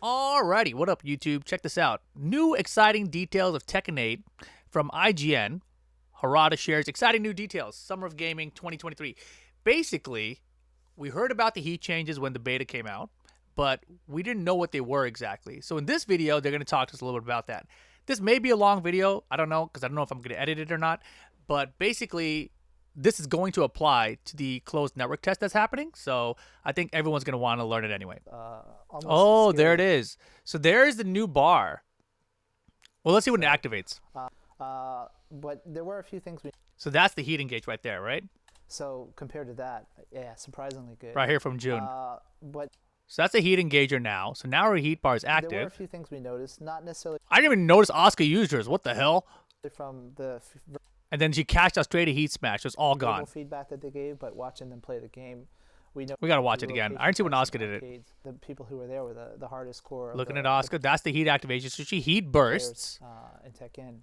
Alrighty, what up YouTube? Check this out. New exciting details of Tekken 8 from IGN. Harada shares exciting new details. Summer of Gaming 2023. Basically, we heard about the heat changes when the beta came out, but we didn't know what they were exactly. So in this video, they're going to talk to us a little bit about that. This may be a long video. I don't know, because I don't know if I'm going to edit it or not. But basically, this is going to apply to the closed network test that's happening. So I think everyone's going to want to learn it anyway. Oh, there it is. So there's the new bar. Well, let's see when it activates. But there were a few things we. So that's the heat engage right there, right? So compared to that, yeah, surprisingly good. Right here from June. But So that's a heat engager now. So now our heat bar is active. there were a few things we noticed, not necessarily I didn't even notice Asuka used hers. What the hell? from the And then she cashed out straight a heat smash. So it's all gone. feedback that they gave, but watching them play the game, we know We got to watch it again. I didn't see when Asuka did it. The people who were there were the hardest core. Looking at Asuka, that's the heat activation. So she heat bursts. In TEKKEN.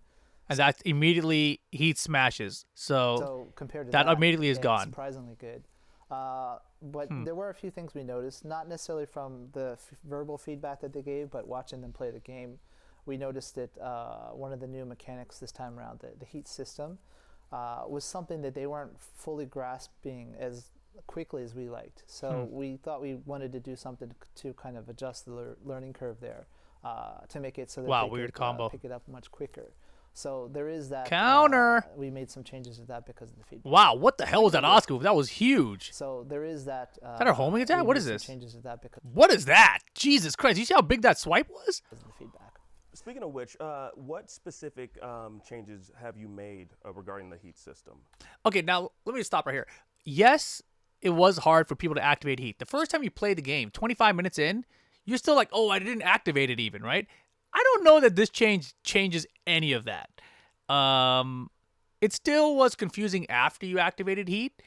And that immediately heat smashes. So compared to that immediately is yeah, gone. Surprisingly good. But there were a few things we noticed, not necessarily from the verbal feedback that they gave, but watching them play the game, we noticed that one of the new mechanics this time around, the heat system, was something that they weren't fully grasping as quickly as we liked. So we thought we wanted to do something to kind of adjust the learning curve there, to make it so that they weird could combo. pick it up much quicker. So there is that Counter. We made some changes to that because of the feedback. Wow, what the hell was that Asuka? That was huge. So there is that. Is that her homing attack? What is this? Changes to that because What is that? Jesus Christ! You see how big that swipe was? of the feedback. Speaking of which, what specific changes have you made regarding the heat system? Okay, now let me stop right here. Yes, it was hard for people to activate heat. The first time you play the game, 25 minutes in, you're still like, oh, I didn't activate it even, right? I don't know that this changes any of that. It still was confusing after you activated heat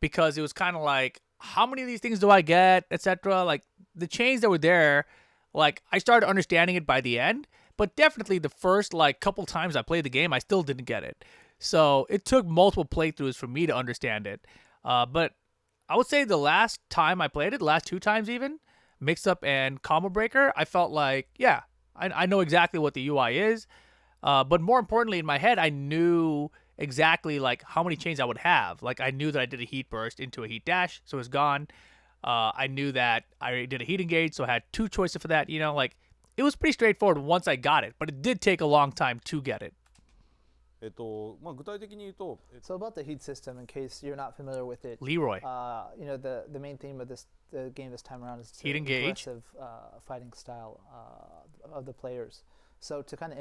because it was kind of like, how many of these things do I get, etc. Like the changes that were there, like I started understanding it by the end, but definitely the first like couple times I played the game, I still didn't get it. So it took multiple playthroughs for me to understand it. But I would say the last time I played it, the last 2 times even, Mix Up and Combo Breaker, I felt like, yeah, I know exactly what the UI is. But more importantly, in my head, I knew exactly like how many chains I would have. Like I knew that I did a heat burst into a heat dash, so it's gone. I knew that I did a heat engage, so I had 2 choices for that. You know, like it was pretty straightforward once I got it, but it did take a long time to get it. So about the heat system, in case you're not familiar with it, Leroy. you know the main theme of the game this time around is Heat engage. aggressive fighting style of the players. So to kind of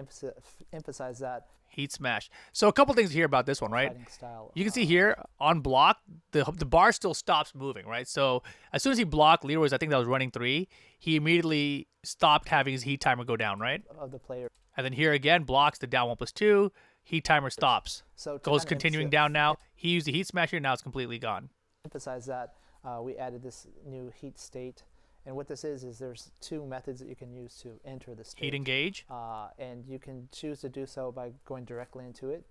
emphasize that Heat smash. So a couple things here about this one, right? fighting style, You can see here on block, the bar still stops moving, right? So as soon as he blocked Leroy's, I think that was running 3, he immediately stopped having his heat timer go down, right? of the player. And then here again, blocks the down 1+2, heat timer stops. So to Goes kinda continuing down now. He used the heat smasher, now it's completely gone. emphasize that we added this new heat state, and what this is there's 2 methods that you can use to enter the state. Heat engage. And you can choose to do so by going directly into it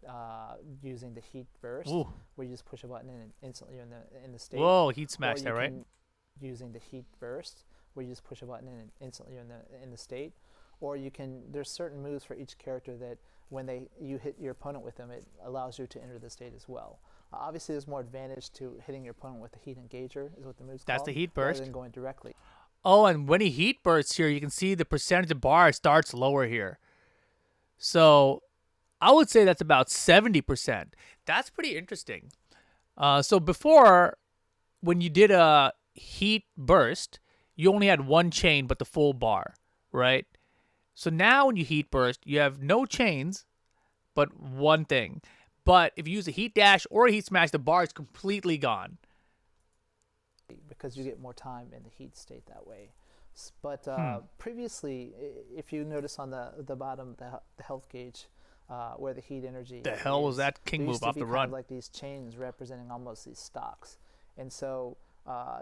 using the heat burst, Ooh. where you just push a button and instantly you're in the state. Whoa, heat Or smash you there, right? can, using the heat burst, where you just push a button and instantly you're in the state. Or you can, there's certain moves for each character that when you hit your opponent with them, it allows you to enter the state as well. Obviously, there's more advantage to hitting your opponent with the heat engager, is what the move's That's called, the heat rather burst. than going directly. Oh, and when he heat bursts here, you can see the percentage of bar starts lower here. So I would say that's about 70%. That's pretty interesting. So before, when you did a heat burst, you only had 1 chain but the full bar, right? So now when you heat burst, you have no chains but 1 thing. But if you use a heat dash or a heat smash, the bar is completely gone. Because you get more time in the heat state that way. But previously, if you notice on the bottom, the health gauge, where the heat energy. The hell was that king move off the run? Kind of like these chains representing almost these stocks, and so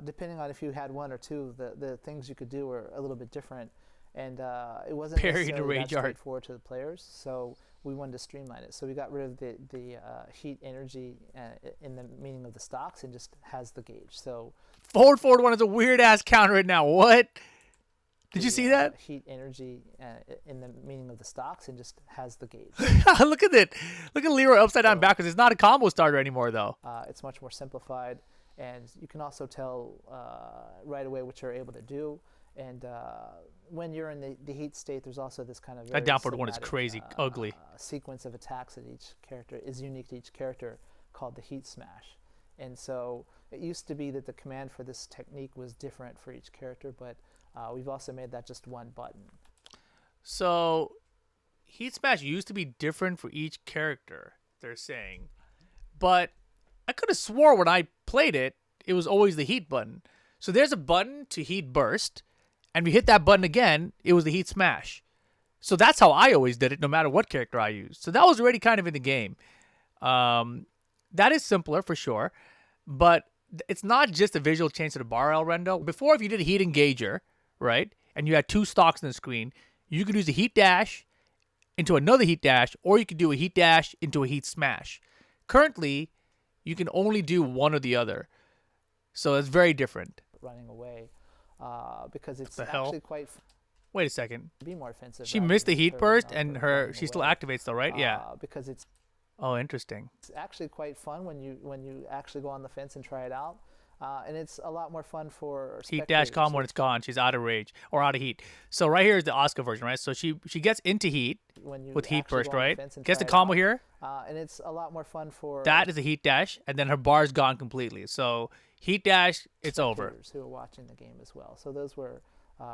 depending on if you had 1 or 2, the things you could do were a little bit different, and it wasn't Parry to necessarily rage that art. straightforward to the players. So we wanted to streamline it. So we got rid of the heat energy in the meaning of the stocks and just has the gauge. So Forward 1 is a weird ass counter right now. What? Did you the, see that? heat energy in the meaning of the stocks and just has the gauge. Look at it. Look at Leroy upside down backwards. It's not a combo starter anymore, though. It's much more simplified, and you can also tell right away what you're able to do. And when you're in the heat state, there's also this kind of very That downward one is cinematic, crazy ugly. Sequence of attacks that each character is unique to each character, called the heat smash. And so it used to be that the command for this technique was different for each character, but we've also made that just one button. So heat smash used to be different for each character, they're saying. But I could have swore when I played it, it was always the heat button. So there's a button to heat burst, and we hit that button again, it was the heat smash. So that's how I always did it, no matter what character I used. So that was already kind of in the game. That is simpler for sure, but it's not just a visual change to the bar, El Rendo. Before, if you did a heat engager, right, and you had two stocks on the screen, you could use a heat dash into another heat dash, or you could do a heat dash into a heat smash. Currently, you can only do one or the other. So it's very different. Running away because it's the hell? actually quite Wait a second. be more offensive. She rather missed the than heat turning burst, up and or running she still away, activates though, right? Yeah. because it's Oh, interesting. actually quite fun when you actually go on the fence and try it out, and it's a lot more fun for Heat dash spectators. calm when it's gone. She's out of rage or out of heat. So right here is the Oscar version, right? So she gets into heat When you with heat actually burst, go on the right? fence and Gets the try it combo out. here. And it's a lot more fun for That is a heat dash, and then her bar's gone completely. So heat dash, it's over. spectators who are watching the game as well. So those were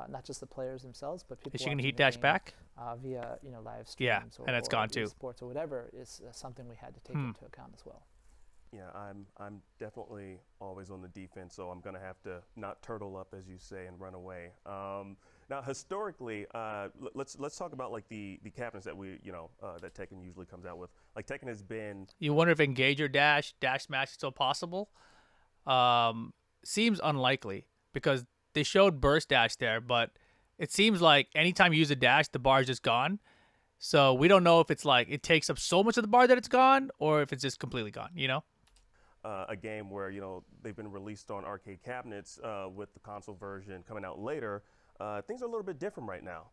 not just the players themselves, but people. Is she gonna watching heat the dash game, back? via live streams? Yeah, and it's gone too. Sports or whatever is something we had to take into account as well. Yeah, I'm definitely always on the defense, so I'm gonna have to not turtle up, as you say, and run away. Now, historically, let's talk about like the cabinets that we that Tekken usually comes out with. Like Tekken has been. You wonder if engager dash smash is still possible. Seems unlikely because they showed burst dash there, but it seems like anytime you use a dash, the bar is just gone. So we don't know if it's like it takes up so much of the bar that it's gone, or if it's just completely gone. A game where they've been released on arcade cabinets with the console version coming out later. Things are a little bit different right now.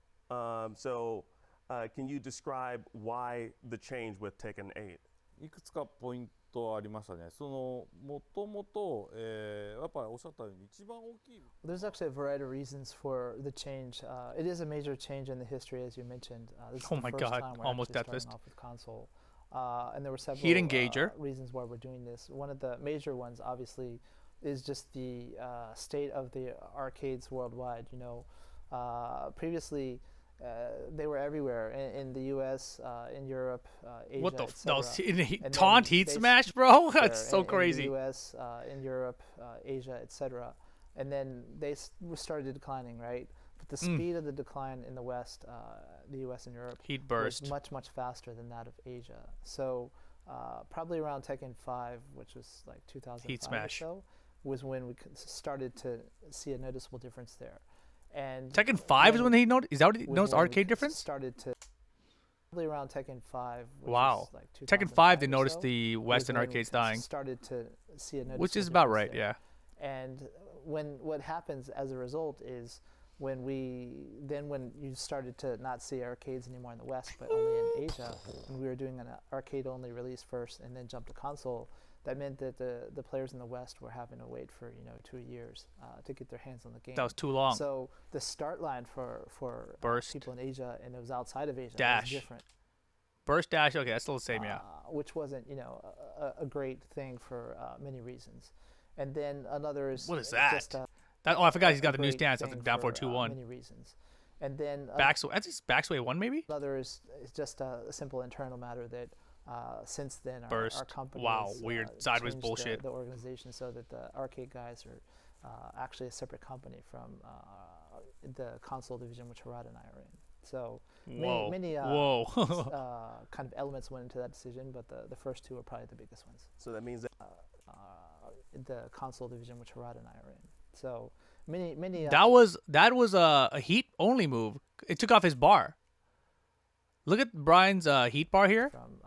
So can you describe why the change with Tekken 8? いくつかポイントありましたね。もともとやっぱりおっしゃったように一番大きい。There's actually a variety of reasons for the change. It is a major change in the history, as you mentioned. This is Oh the my first God, time we're almost actually death starting fist. off with console. And there were several Heat engager. reasons why we're doing this. One of the major ones, obviously, is just the state of the arcades worldwide. Previously, they were everywhere in the U.S., in Europe, Asia, What the etc. taunt heat smash, bro? That's so in crazy. the U.S., in Europe, Asia, etc. And then they started declining, right? But the speed of the decline in the West, the U.S. and Europe, Heat burst. was much, much faster than that of Asia. So probably around Tekken 5, which was like 2005 Heat smash. or so, was when we started to see a noticeable difference there. And Tekken 5 is when he noticed. Is that what he was noticed when we arcade difference? Started to probably around Tekken 5. Which Wow. was like Tekken 5, they 2005 or noticed so, the was Western when we arcades dying, Started to see a noticeable which is about difference right. there. Yeah. And what happens as a result is when you started to not see arcades anymore in the West, but only in Asia, and we were doing an arcade-only release first, and then jumped to console. That meant that the players in the West were having to wait for 2 years to get their hands on the game. That was too long. So the start line for Burst. people in Asia, and it was outside of Asia, Dash. was different. Burst dash. Okay, that's still the same. Yeah. Which wasn't a great thing for many reasons. And then another is What is just that? I forgot he's got the new great stance. That's thing like down for for 2-1. many reasons. And then Backsway. I think backsway 1 maybe. another is just a simple internal matter that since then our Burst. company Wow, has, weird. Sideways changed bullshit. the organization so that the arcade guys are actually a separate company from the console division, which Harada and I are in. So Whoa. many Whoa. kind of elements went into that decision, but the first two are probably the biggest ones. So that means that The console division, which Harada and I are in. So many. that was a heat only move. It took off his bar. Look at Brian's heat bar here. From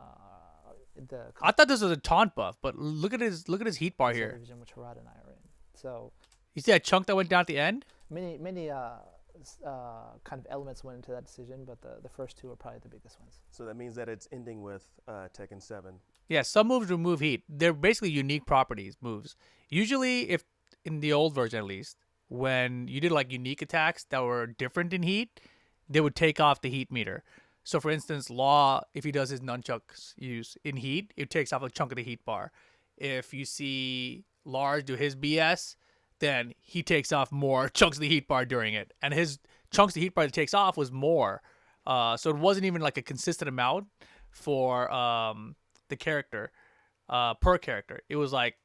the I thought this was a taunt buff, but look at his heat bar console here. division, which Harada and I are in. So You see that chunk that went down at the end? many kind of elements went into that decision, but the first two are probably the biggest ones. So that means that it's ending with Tekken 7. Yeah, some moves remove heat. They're basically unique properties moves. Usually, if in the old version at least, when you did like unique attacks that were different in heat, they would take off the heat meter. So for instance, Law, if he does his nunchucks use in heat, it takes off a chunk of the heat bar. If you see Lars do his BS, then he takes off more chunks of the heat bar during it. And his chunks of the heat bar that takes off was more. So it wasn't even like a consistent amount for the character, per character. It was like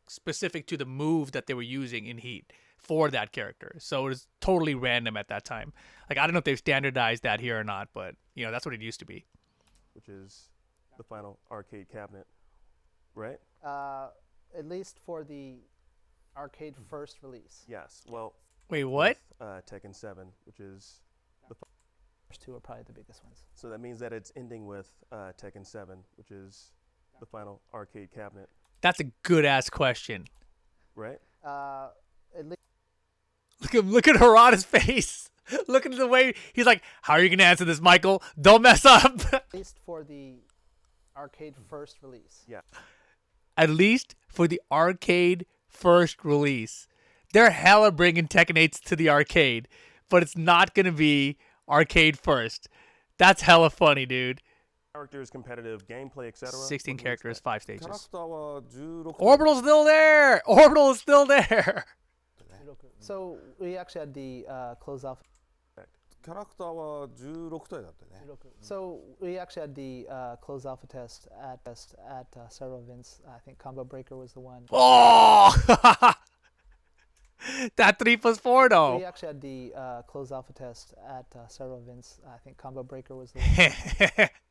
specific to the move that they were using in heat for that character. So it was totally random at that time. Like, I don't know if they've standardized that here or not, but, you know, that's what it used to be. Which is the final arcade cabinet, right? At least for the arcade first release. Yes. Well, Wait, what? with, Tekken 7, which is First two are probably the biggest ones. so that means that it's ending with Tekken 7, which is the final arcade cabinet, That's a good ass question. right? At least Look at Harada's face. Look at the way he's like, how are you gonna answer this, Michael? Don't mess up. for the arcade first release. Yeah. At least for the arcade first release. They're hella bringing Tekken 8s to the arcade, but it's not gonna be arcade first. That's hella funny, dude. Characters, competitive gameplay, etc. 16 characters, 5 キャラ stages. クターは16 Orbital's still there. Orbital is still there. So we actually had the close alpha. キャラクターは16体だったね So we actually had the closed alpha test at several events. I think Combo Breaker was the one. Oh, that 3+4 We though. actually had the closed alpha test at several events. I think Combo Breaker was the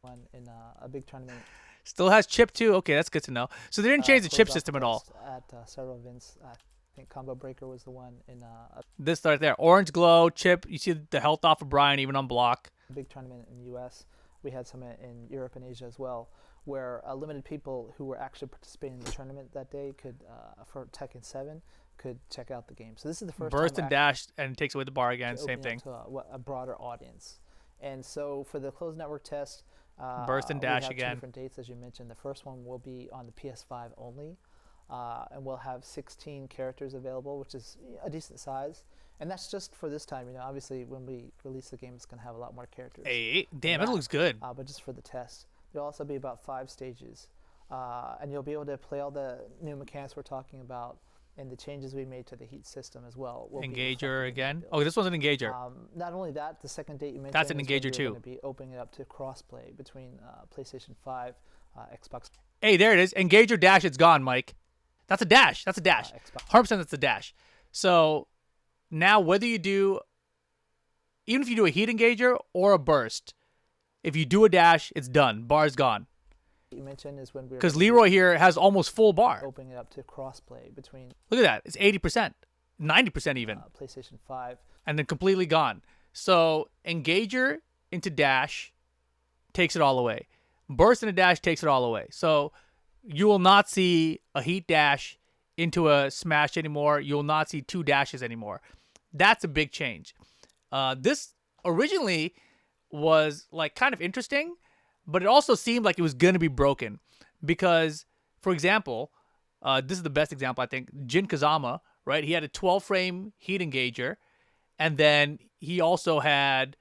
one in a big tournament. Still has chip too. Okay, that's good to know. So they didn't change the chip Closed system at alpha all. test At several events. I think Combo Breaker was the one in a This right there, orange glow chip. You see the health off of Brian even on block. big tournament in the U.S. We had some in Europe and Asia as well, where limited people who were actually participating in the tournament that day could, for Tekken 7, could check out the game. So this is the first Burst time and dash and takes away the bar again. Same thing. to a broader audience. And so for the closed network test, Burst and we dash have again. 2 different dates, as you mentioned. The first one will be on the PS5 only, and we'll have 16 characters available, which is a decent size. And that's just for this time. You know, obviously when we release the game, it's going to have a lot more characters. Hey, damn, it looks good. But just for the test, there'll also be about 5 stages, and you'll be able to play all the new mechanics we're talking about, and the changes we made to the heat system as well. Will be Engager reflected in again. the Oh, this one's an engager. Not only that, the second date you mentioned That's an is when engager we're too. going to be opening it up to crossplay between PlayStation 5, Xbox. Hey, there it is. Engager dash. It's gone, Mike. That's a dash. That's a dash. Xbox. 100% that's a dash. So now whether you do, even if you do a heat engager or a burst, if you do a dash, it's done. Bar's gone. You mentioned is when we're Because gonna be Leroy here has almost full bar. opening it up to crossplay between Look at that. It's 80%, 90% even, PlayStation 5. and then completely gone. So engager into dash takes it all away. Burst into dash takes it all away. So you will not see a heat dash into a smash anymore. You will not see 2 dashes anymore. That's a big change. This originally was like kind of interesting, but it also seemed like it was going to be broken because, for example, this is the best example, I think. Jin Kazama, right? He had a 12-frame heat engager, and then he also had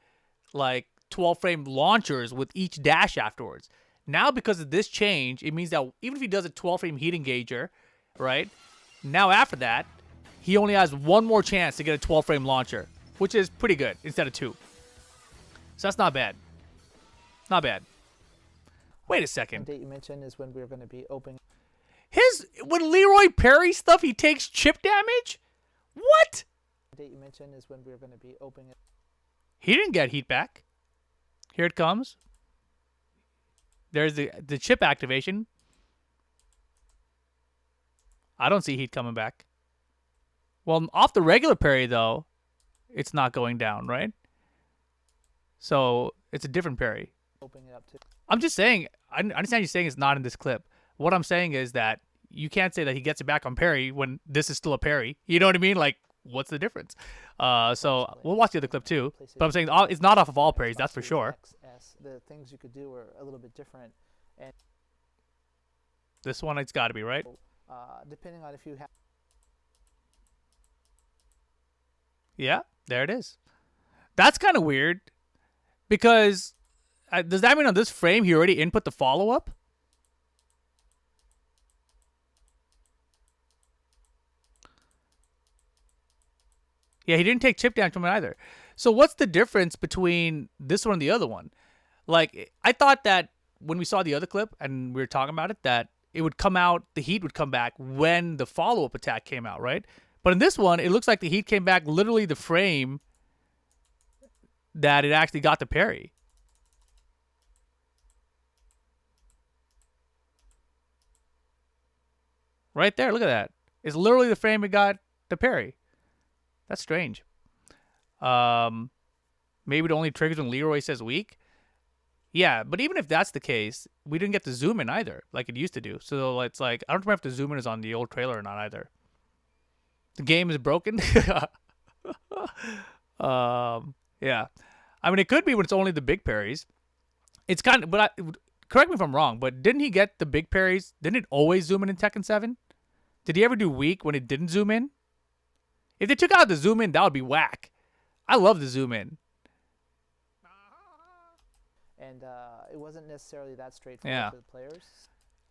like 12-frame launchers with each dash afterwards. Now, because of this change, it means that even if he does a 12-frame heat engager, right? Now, after that, he only has one more chance to get a 12-frame launcher, which is pretty good instead of 2. So that's not bad. Not bad. Wait a The second. date you mentioned is when we're going to be opening. When Leroy Perry stuff, he takes chip damage? What? The date you mentioned is when we're going to be opening it. He didn't get heat back. Here it comes. There's the chip activation. I don't see heat coming back. Well, off the regular parry, though, it's not going down, right? So it's a different parry. Opening it up to. I'm just saying, I understand you saying it's not in this clip. What I'm saying is that you can't say that he gets it back on parry when this is still a parry. You know what I mean? Like, what's the difference? So Unfortunately. we'll watch the other clip too. But I'm PlayStation saying 2 it's not off of all and parries, Xbox that's for Series sure. X, S, the things you could do were a little bit different. And This one, it's got to be, right? depending on if you have Yeah, there it is. That's kind of weird because does that mean on this frame he already input the follow-up? Yeah, he didn't take chip damage from it either. So what's the difference between this one and the other one? Like, I thought that when we saw the other clip and we were talking about it, that it would come out, the heat would come back when the follow-up attack came out, right? But in this one, it looks like the heat came back literally the frame that it actually got the parry. Right there, look at that. It's literally the frame it got the parry. That's strange. Maybe it only triggers when Leroy says weak. Yeah, but even if that's the case, we didn't get to zoom in either, like it used to do. So it's like, I don't remember if the zoom in is on the old trailer or not either. The game is broken. Yeah. I mean, it could be when it's only the big parries. It's kind of, but correct me if I'm wrong, but didn't he get the big parries? Didn't it always zoom in Tekken 7? Did he ever do weak when it didn't zoom in? If they took out the zoom in, that would be whack. I love the zoom in. and it wasn't necessarily that straightforward to the players.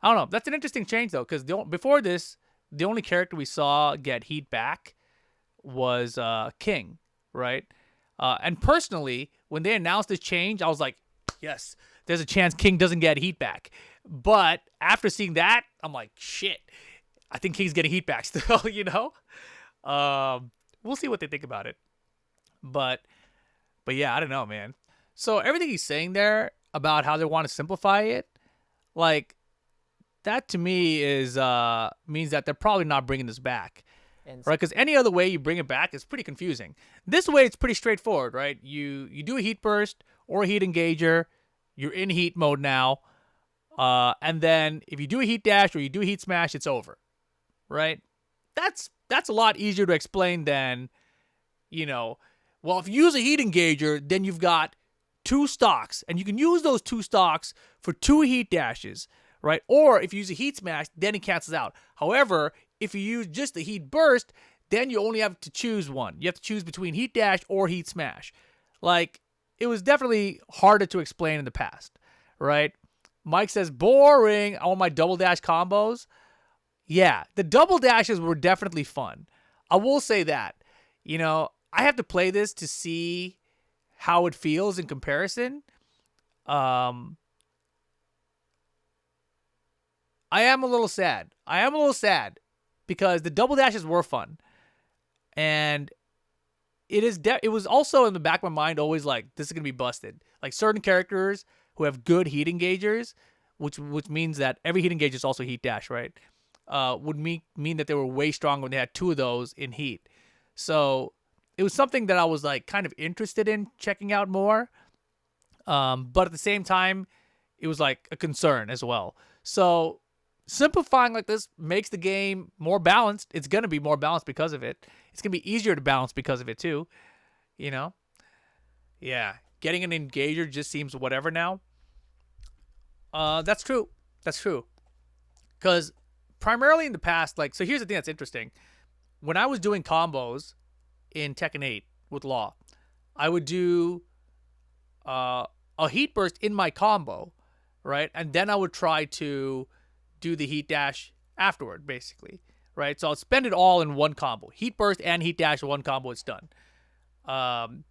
I don't know. That's an interesting change though, because before this, the only character we saw get heat back was King, right? And personally, when they announced this change, I was like, yes, there's a chance King doesn't get heat back. But after seeing that, I'm like, shit, I think King's getting heat back still, you know? We'll see what they think about it. But yeah, I don't know, man. So everything he's saying there about how they want to simplify it, like, that to me is means that they're probably not bringing this back, right? Because any other way you bring it back is pretty confusing. This way, it's pretty straightforward, right? You do a heat burst or a heat engager, you're in heat mode now, and then if you do a heat dash or you do a heat smash, it's over, right? That's a lot easier to explain than, well, if you use a heat engager, then you've got 2 stocks, and you can use those 2 stocks for 2 heat dashes, right? Or if you use a heat smash, then it cancels out. However, if you use just the heat burst, then you only have to choose one. You have to choose between heat dash or heat smash. Like, it was definitely harder to explain in the past, right? Mike says, boring. I want my double dash combos. Yeah, the double dashes were definitely fun. I will say that. I have to play this to see how it feels in comparison. I am a little sad. Because the double dashes were fun. And it was also in the back of my mind always like, this is going to be busted. Like certain characters who have good heat engagers, which means that every heat engager is also heat dash, right? Would mean that they were way stronger when they had 2 of those in heat. So it was something that I was like kind of interested in checking out more. But at the same time, it was like a concern as well. So simplifying like this makes the game more balanced. It's going to be more balanced because of it. It's going to be easier to balance because of it too. Yeah. Getting an engager just seems whatever now. That's true. Because primarily in the past, so here's the thing that's interesting. When I was doing combos in Tekken 8 with Law, I would do a heat burst in my combo, right? And then I would try to do the heat dash afterward, basically, right? So I'll spend it all in one combo. Heat burst and heat dash in one combo, it's done. And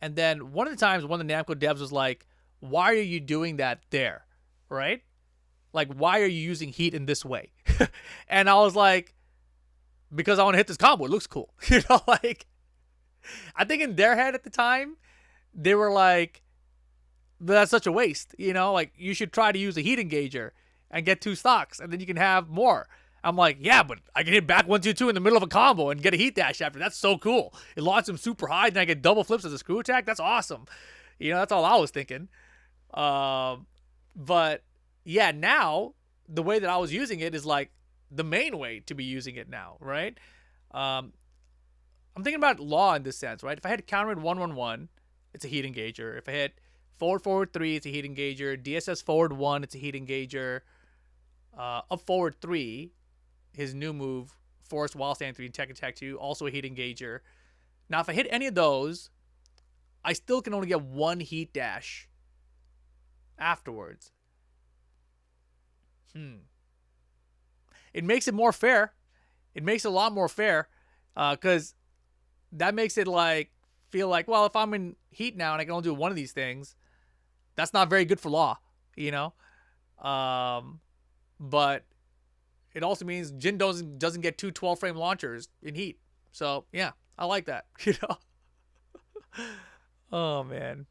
then one of the times, one of the Namco devs was like, why are you doing that there, right? Like, why are you using heat in this way? And I was like, because I want to hit this combo. It looks cool. I think in their head at the time, they were like, that's such a waste. You should try to use a heat engager and get 2 stocks, and then you can have more. I'm like, yeah, but I can hit back 1, 2, 2 in the middle of a combo and get a heat dash after. That's so cool. It launches him super high, then I get double flips as a screw attack. That's awesome. That's all I was thinking. But yeah, now the way that I was using it is like the main way to be using it now, right? I'm thinking about law in this sense, right? If I hit counter mid 111, it's a heat engager. If I hit forward 3, it's a heat engager. DSS forward 1, it's a heat engager. Up forward 3, his new move, force while standing 3, tech attack 2, also a heat engager. Now, if I hit any of those, I still can only get 1 heat dash afterwards. It makes it more fair. It makes it a lot more fair, because that makes it like feel like, well, if I'm in heat now and I can only do one of these things, that's not very good for law, you know. But it also means Jin doesn't get 2 12-frame launchers in heat. So yeah, I like that. You know. Oh man.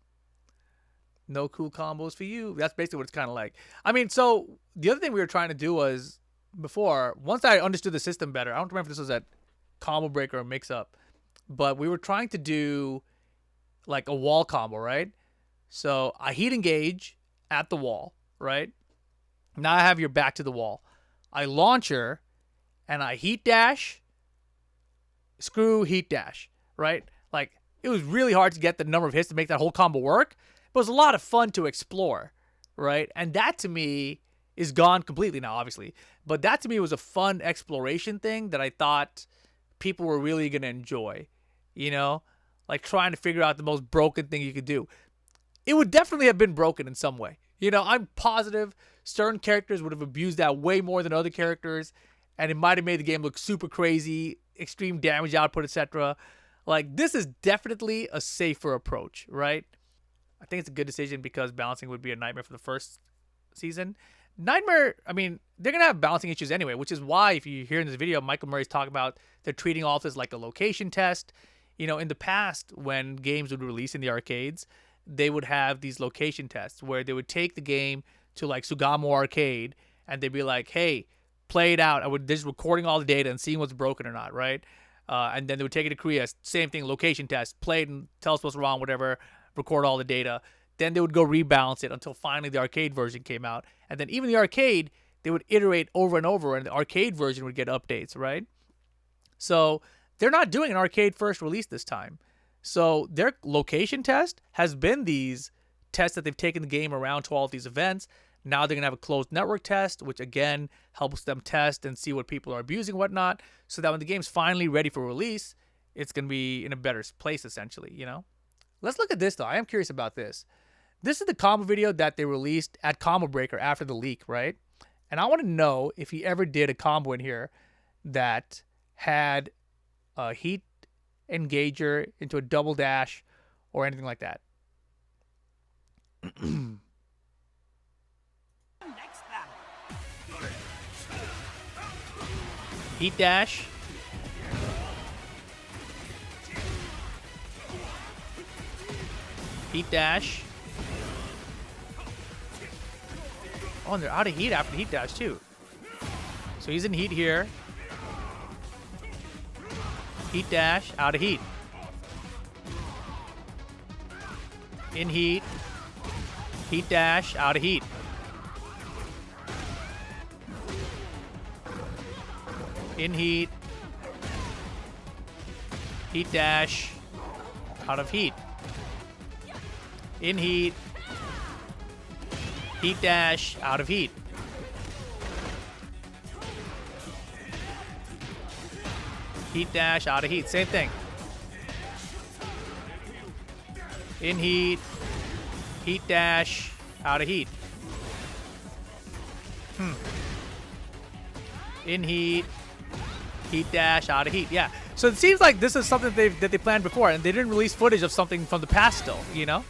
No cool combos for you. That's basically what it's kind of like. I mean, so the other thing we were trying to do was before, once I understood the system better, I don't remember if this was at Combo Breaker or Mix Up, but we were trying to do like a wall combo, right? So I heat engage at the wall, right? Now I have your back to the wall. I launcher and I heat dash, screw heat dash, right? Like it was really hard to get the number of hits to make that whole combo work. But it was a lot of fun to explore, right? And that to me is gone completely now, obviously. But that to me was a fun exploration thing that I thought people were really going to enjoy, you know? Like trying to figure out the most broken thing you could do. It would definitely have been broken in some way. You know, I'm positive certain characters would have abused that way more than other characters, and it might have made the game look super crazy, extreme damage output, etc. Like, this is definitely a safer approach, right? I think it's a good decision because balancing would be a nightmare for the first season. Nightmare, I mean, they're going to have balancing issues anyway, which is why, if you hear in this video, Michael Murray's talking about they're treating all of this like a location test. You know, in the past, when games would release in the arcades, they would have these location tests where they would take the game to like Sugamo Arcade and they'd be like, hey, play it out. They're just recording all the data and seeing what's broken or not, right? And then they would take it to Korea, same thing, location test, play it and tell us what's wrong, whatever, record all the data. Then they would go rebalance it until finally the arcade version came out. And then even the arcade, they would iterate over and over, and the arcade version would get updates, right? So they're not doing an arcade first release this time. So their location test has been these tests that they've taken the game around to all of these events. Now they're going to have a closed network test, which again helps them test and see what people are abusing and whatnot, so that when the game's finally ready for release, it's going to be in a better place, essentially, you know? Let's look at this, though. I am curious about this. This is the combo video that they released at Combo Breaker after the leak, right? And I want to know if he ever did a combo in here that had a heat engager into a double dash or anything like that. Heat dash. Heat dash. Oh, and they're out of heat after heat dash too. So he's in heat here. Heat dash, out of heat. In heat. Heat dash, out of heat. In heat. Heat dash, out of heat. In heat. Heat dash, out of heat. Heat dash, out of heat. Same thing. In heat. Heat dash, out of heat. In heat. Heat dash, out of heat. Yeah. So it seems like this is something that they planned before, and they didn't release footage of something from the past still, you know?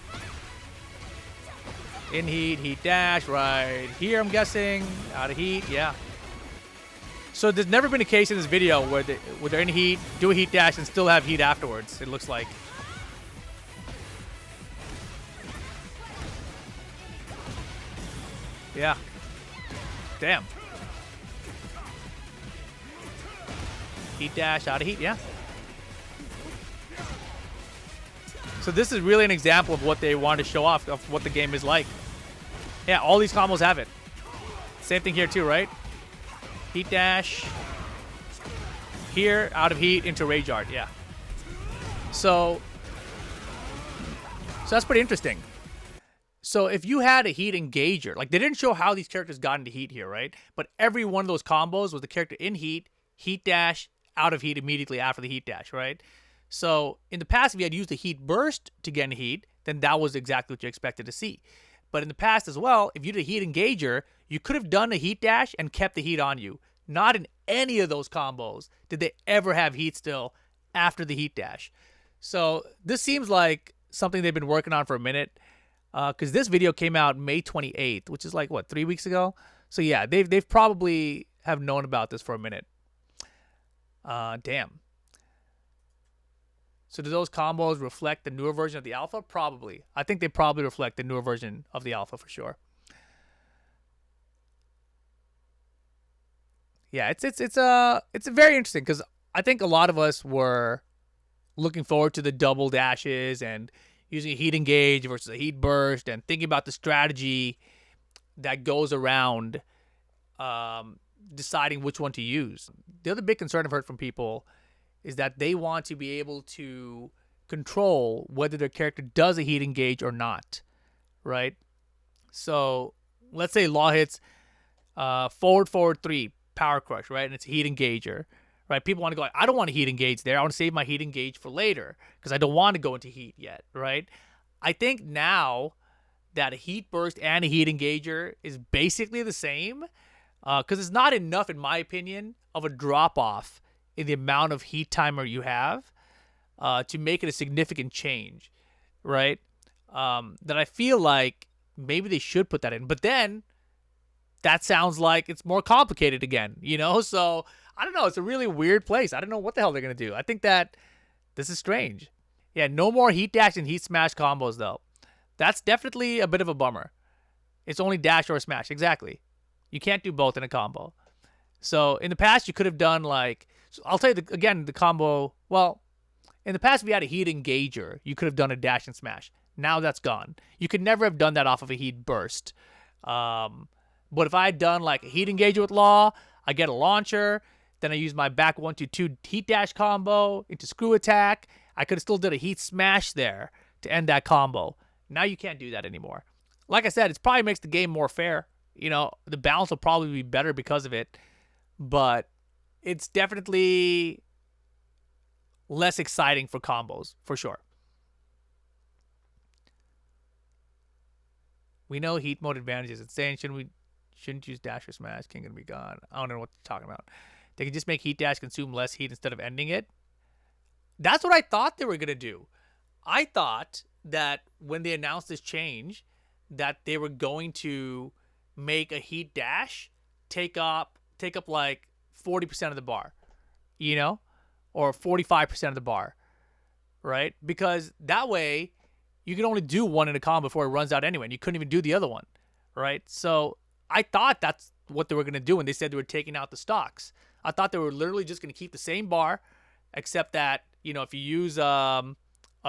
In heat, heat dash, right here, I'm guessing. Out of heat, yeah. So there's never been a case in this video where they're in heat, do a heat dash, and still have heat afterwards, it looks like. Yeah. Damn. Heat dash, out of heat, yeah. So this is really an example of what they wanted to show off of what the game is like. Yeah, all these combos have it. Same thing here too, right? Heat dash. Here, out of heat into Rage Art, yeah. So that's pretty interesting. So if you had a heat engager, like they didn't show how these characters got into heat here, right? But every one of those combos was the character in heat, heat dash, out of heat immediately after the heat dash, right? So in the past, if you had used the heat burst to get into heat, then that was exactly what you expected to see. But in the past as well, if you did a heat engager, you could have done a heat dash and kept the heat on you. Not in any of those combos did they ever have heat still after the heat dash. So this seems like something they've been working on for a minute. Because this video came out May 28th, which is like, what, 3 weeks ago? So yeah, they've probably have known about this for a minute. Damn. So do those combos reflect the newer version of the alpha? Probably. I think they probably reflect the newer version of the alpha for sure. Yeah, it's very interesting because I think a lot of us were looking forward to the double dashes and using a heat engage versus a heat burst and thinking about the strategy that goes around deciding which one to use. The other big concern I've heard from people is that they want to be able to control whether their character does a heat engage or not, right? So let's say Law hits forward 3, power crush, right? And it's a heat engager, right? People want to go, I don't want to heat engage there. I want to save my heat engage for later because I don't want to go into heat yet, right? I think now that a heat burst and a heat engager is basically the same because it's not enough, in my opinion, of a drop-off in the amount of heat timer you have to make it a significant change, right? That I feel like maybe they should put that in. But then that sounds like it's more complicated again, you know? So I don't know. It's a really weird place. I don't know what the hell they're going to do. I think that this is strange. Yeah, no more heat dash and heat smash combos, though. That's definitely a bit of a bummer. It's only dash or smash. Exactly. You can't do both in a combo. So in the past, you could have done like, so I'll tell you again, the combo, well, in the past, if you had a heat engager, you could have done a dash and smash. Now that's gone. You could never have done that off of a heat burst. But if I had done like a heat engager with Law, I get a launcher, then I use my back 1-2 heat dash combo into screw attack. I could have still did a heat smash there to end that combo. Now you can't do that anymore. Like I said, it probably makes the game more fair. You know, the balance will probably be better because of it. But it's definitely less exciting for combos, for sure. We know heat mode advantages. It's saying shouldn't use dash or smash. King gonna be gone. I don't know what they're talking about. They can just make heat dash consume less heat instead of ending it. That's what I thought they were gonna do. I thought that when they announced this change, that they were going to make a heat dash take up like 40% of the bar, you know, or 45% of the bar, right? Because that way you can only do one in a combo before it runs out anyway, and you couldn't even do the other one, right? So I thought that's what they were going to do when they said they were taking out the stocks. I thought they were literally just going to keep the same bar, except that, you know, if you use a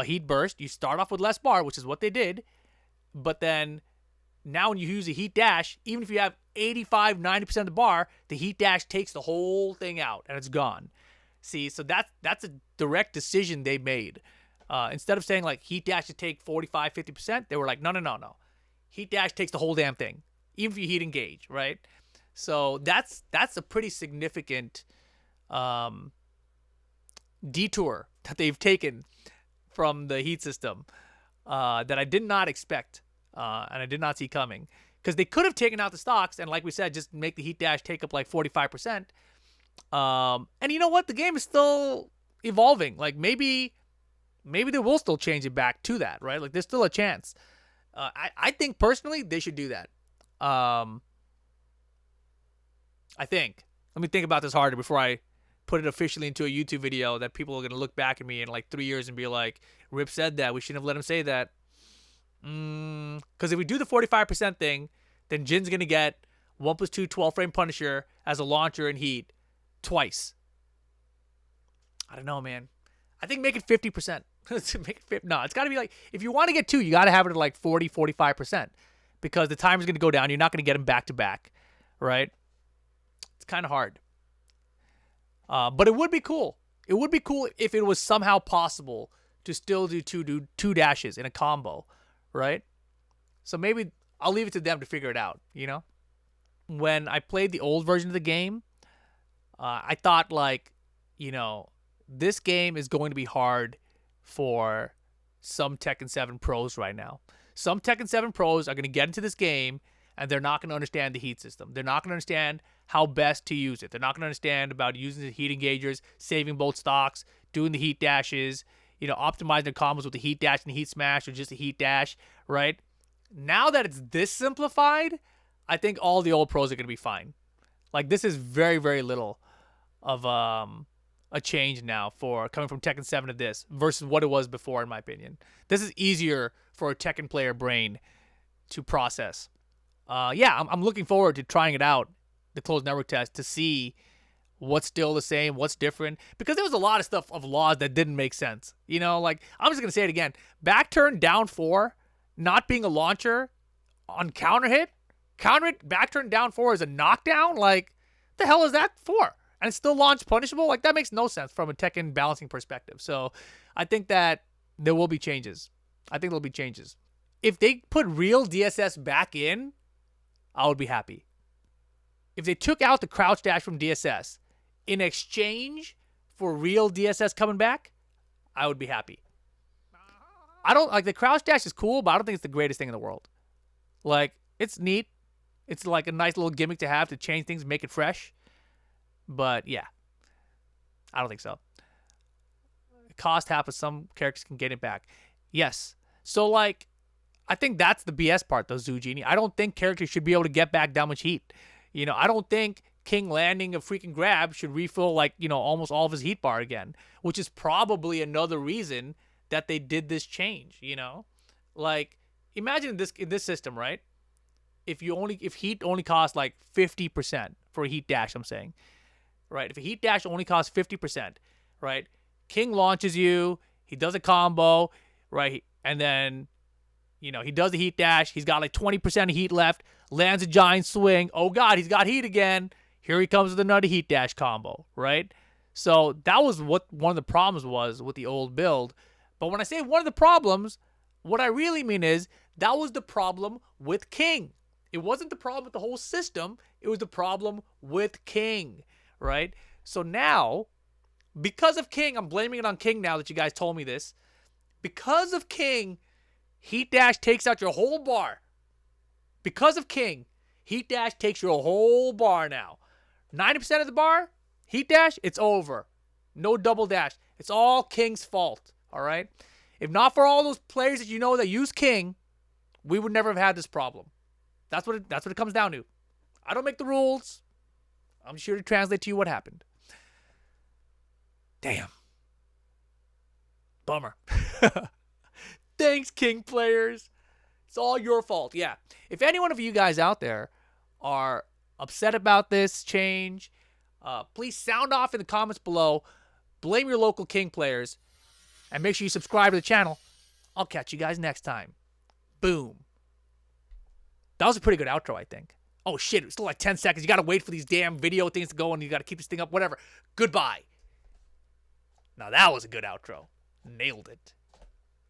heat burst, you start off with less bar, which is what they did. But then now when you use a heat dash, even if you have 85, 90% of the bar, the heat dash takes the whole thing out and it's gone. See, so that's a direct decision they made. Instead of saying like heat dash should take 45, 50%, they were like, no. Heat dash takes the whole damn thing, even if you heat engage, right? So that's a pretty significant detour that they've taken from the heat system that I did not expect and I did not see coming. Because they could have taken out the stocks and, like we said, just make the heat dash take up like 45%. And you know what? The game is still evolving. Like maybe they will still change it back to that, right? Like there's still a chance. I think personally they should do that. I think. Let me think about this harder before I put it officially into a YouTube video that people are going to look back at me in like 3 years and be like, Rip said that. We shouldn't have let him say that. Because if we do the 45% thing, then Jin's going to get 1+2 12-frame Punisher as a launcher in heat twice. I don't know, man. I think make it 50%. No, it's got to be like, if you want to get 2, you got to have it at like 40, 45%. Because the timer's going to go down. You're not going to get them back to back, right? It's kind of hard. But it would be cool. It would be cool if it was somehow possible to still do two dashes in a combo, right? So maybe I'll leave it to them to figure it out, you know? When I played the old version of the game, I thought, like, you know, this game is going to be hard for some Tekken 7 pros right now. Some Tekken 7 pros are going to get into this game and they're not going to understand the heat system. They're not going to understand how best to use it. They're not going to understand about using the heat engagers, saving both stocks, doing the heat dashes, you know, optimizing their combos with the heat dash and the heat smash or just the heat dash, right? Now that it's this simplified, I think all the old pros are going to be fine. Like, this is very, very little of a change now for coming from Tekken 7 to this versus what it was before, in my opinion. This is easier for a Tekken player brain to process. Yeah, I'm looking forward to trying it out, the closed network test, to see what's still the same, what's different. Because there was a lot of stuff of laws that didn't make sense. You know, like, I'm just going to say it again. Back turn down 4, not being a launcher on counter hit, back turn down 4 is a knockdown? Like, the hell is that for? And it's still launch punishable? Like, that makes no sense from a Tekken balancing perspective. So I think that there will be changes. I think there'll be changes. If they put real DSS back in, I would be happy. If they took out the crouch dash from DSS in exchange for real DSS coming back, I would be happy. I don't, like, the crouch dash is cool, but I don't think it's the greatest thing in the world. Like, it's neat. It's like a nice little gimmick to have to change things, make it fresh. But yeah, I don't think so. It cost half, but some characters can get it back. Yes. So, like, I think that's the BS part, though, Zugini. I don't think characters should be able to get back that much heat. You know, I don't think King landing a freaking grab should refill, like, you know, almost all of his heat bar again, which is probably another reason that they did this change, you know? Like, imagine this in this system, right? If heat only costs like 50% for a heat dash, I'm saying, right? If a heat dash only costs 50%, right? King launches you, he does a combo, right? And then, you know, he does the heat dash. He's got like 20% of heat left, lands a giant swing. Oh God, he's got heat again. Here he comes with another heat dash combo, right? So that was what one of the problems was with the old build. But when I say one of the problems, what I really mean is that was the problem with King. It wasn't the problem with the whole system. It was the problem with King, right? So now, because of King, I'm blaming it on King now that you guys told me this. Because of King, heat dash takes out your whole bar. Because of King, heat dash takes your whole bar now. 90% of the bar, heat dash, it's over. No double dash. It's all King's fault, all right? If not for all those players that you know that use King, we would never have had this problem. That's what it comes down to. I don't make the rules. I'm sure to translate to you what happened. Damn. Bummer. Thanks, King players. It's all your fault. Yeah. If any one of you guys out there are upset about this change, please sound off in the comments below. Blame your local King players. And make sure you subscribe to the channel. I'll catch you guys next time. Boom. That was a pretty good outro, I think. Oh, shit. It's still like 10 seconds. You got to wait for these damn video things to go, and you got to keep this thing up. Whatever. Goodbye. Now, that was a good outro. Nailed it.